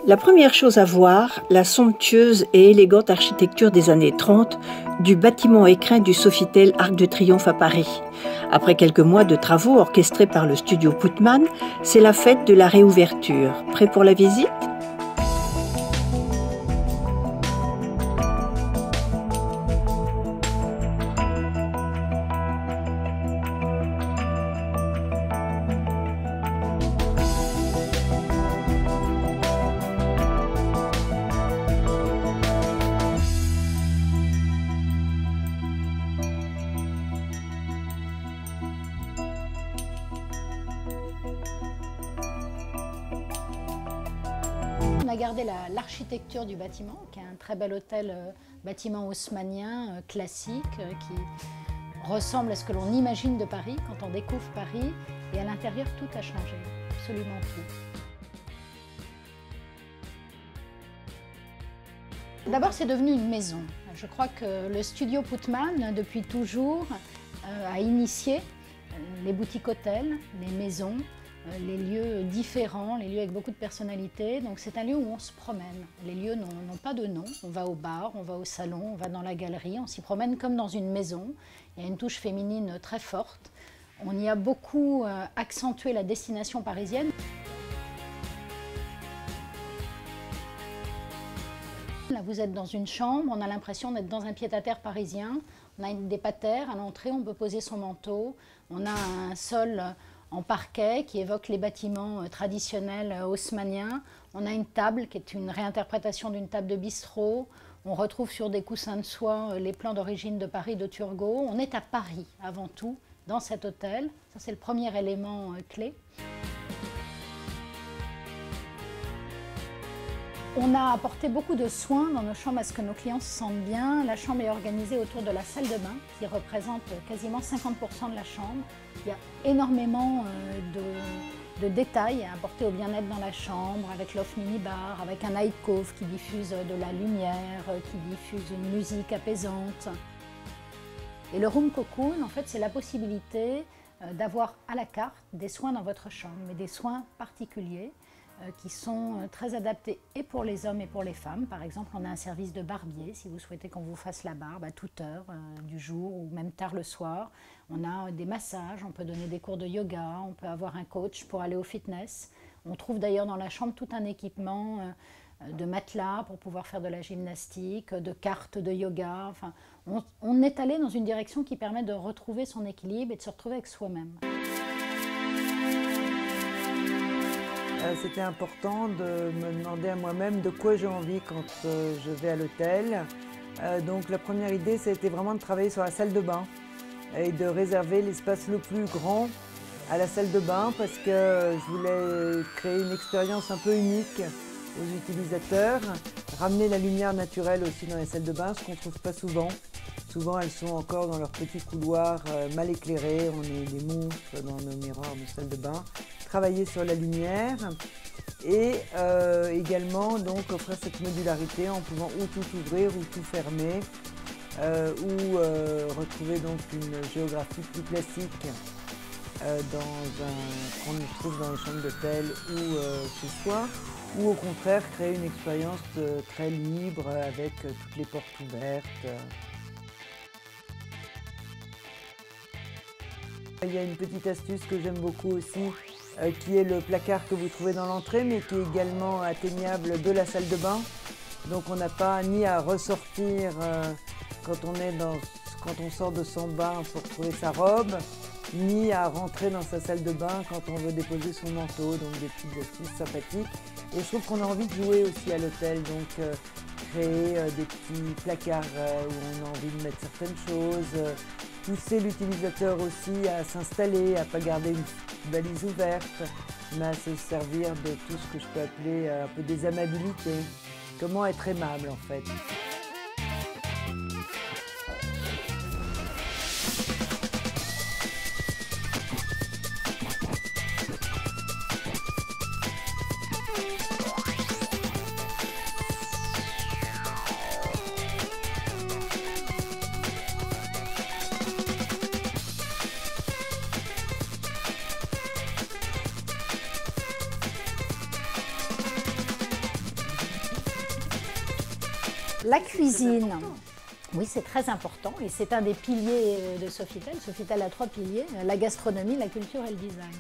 La première chose à voir, la somptueuse et élégante architecture des années 30 du bâtiment écrin du Sofitel Arc de Triomphe à Paris. Après quelques mois de travaux orchestrés par le studio Putman, c'est la fête de la réouverture. Prêt pour la visite ? On a gardé l'architecture du bâtiment, qui est un très bel hôtel bâtiment haussmannien classique, qui ressemble à ce que l'on imagine de Paris quand on découvre Paris. Et à l'intérieur, tout a changé, absolument tout. D'abord, c'est devenu une maison. Je crois que le studio Putman, depuis toujours, a initié les boutiques hôtels, les maisons, les lieux différents, les lieux avec beaucoup de personnalité. Donc c'est un lieu où on se promène. Les lieux n'ont pas de nom. On va au bar, on va au salon, on va dans la galerie. On s'y promène comme dans une maison. Il y a une touche féminine très forte. On y a beaucoup accentué la destination parisienne. Là, vous êtes dans une chambre, on a l'impression d'être dans un pied-à-terre parisien. On a des patères, à l'entrée, on peut poser son manteau. On a un sol en parquet qui évoque les bâtiments traditionnels haussmanniens. On a une table qui est une réinterprétation d'une table de bistrot. On retrouve sur des coussins de soie les plans d'origine de Paris de Turgot. On est à Paris avant tout, dans cet hôtel. Ça, c'est le premier élément clé. On a apporté beaucoup de soins dans nos chambres à ce que nos clients se sentent bien. La chambre est organisée autour de la salle de bain qui représente quasiment 50% de la chambre. Il y a énormément de détails à apporter au bien-être dans la chambre, avec l'off mini-bar, avec un night cove qui diffuse de la lumière, qui diffuse une musique apaisante. Et le room cocoon, en fait, c'est la possibilité d'avoir à la carte des soins dans votre chambre, mais des soins particuliers, qui sont très adaptés et pour les hommes et pour les femmes. Par exemple, on a un service de barbier, si vous souhaitez qu'on vous fasse la barbe à toute heure du jour ou même tard le soir. On a des massages, on peut donner des cours de yoga, on peut avoir un coach pour aller au fitness. On trouve d'ailleurs dans la chambre tout un équipement de matelas pour pouvoir faire de la gymnastique, de cartes de yoga. Enfin, on est allé dans une direction qui permet de retrouver son équilibre et de se retrouver avec soi-même. C'était important de me demander à moi-même de quoi j'ai envie quand je vais à l'hôtel. Donc la première idée, c'était vraiment de travailler sur la salle de bain et de réserver l'espace le plus grand à la salle de bain parce que je voulais créer une expérience un peu unique aux utilisateurs, ramener la lumière naturelle aussi dans les salles de bain, ce qu'on ne trouve pas souvent. Souvent, elles sont encore dans leur petit couloir mal éclairés, on est des monstres dans nos miroirs de salle de bain. Travailler sur la lumière et également donc offrir cette modularité en pouvant ou tout ouvrir ou tout fermer ou retrouver donc une géographie plus classique qu'on trouve dans les chambres d'hôtel ou chez soi, ou au contraire créer une expérience très libre avec toutes les portes ouvertes. Il y a une petite astuce que j'aime beaucoup aussi, qui est le placard que vous trouvez dans l'entrée, mais qui est également atteignable de la salle de bain. Donc on n'a pas ni à ressortir quand on sort de son bain pour trouver sa robe, ni à rentrer dans sa salle de bain quand on veut déposer son manteau. Donc des petites astuces sympathiques. Et je trouve qu'on a envie de jouer aussi à l'hôtel, donc créer des petits placards où on a envie de mettre certaines choses. Pousser l'utilisateur aussi à s'installer, à ne pas garder une valise ouverte, mais à se servir de tout ce que je peux appeler un peu des amabilités. Comment être aimable en fait. La cuisine, oui, c'est très important et c'est un des piliers de Sofitel. Sofitel a 3 piliers, la gastronomie, la culture et le design.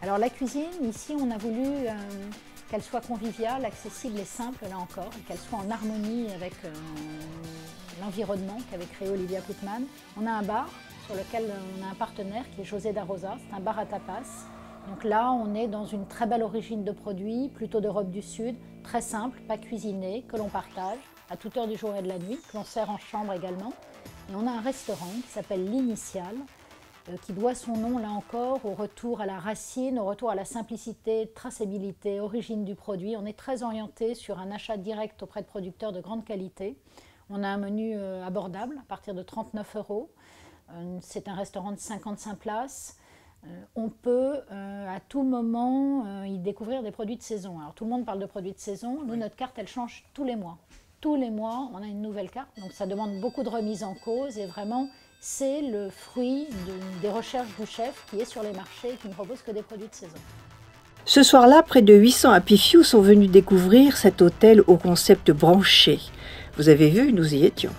Alors la cuisine, ici, on a voulu qu'elle soit conviviale, accessible et simple, là encore, et qu'elle soit en harmonie avec l'environnement qu'avait créé Olivia Putman. On a un bar sur lequel on a un partenaire qui est José Darosa, c'est un bar à tapas. Donc là, on est dans une très belle origine de produits, plutôt d'Europe du Sud, très simple, pas cuisiné, que l'on partage à toute heure du jour et de la nuit, que l'on sert en chambre également. Et on a un restaurant qui s'appelle l'Initial, qui doit son nom, là encore, au retour à la racine, au retour à la simplicité, traçabilité, origine du produit. On est très orienté sur un achat direct auprès de producteurs de grande qualité. On a un menu abordable à partir de 39 €. C'est un restaurant de 55 places. On peut à tout moment y découvrir des produits de saison. Alors tout le monde parle de produits de saison. Nous, notre carte, elle change tous les mois. Tous les mois, on a une nouvelle carte. Donc ça demande beaucoup de remise en cause. Et vraiment, c'est le fruit des recherches du chef qui est sur les marchés et qui ne propose que des produits de saison. Ce soir-là, près de 800 Happy Few sont venus découvrir cet hôtel au concept branché. Vous avez vu, nous y étions.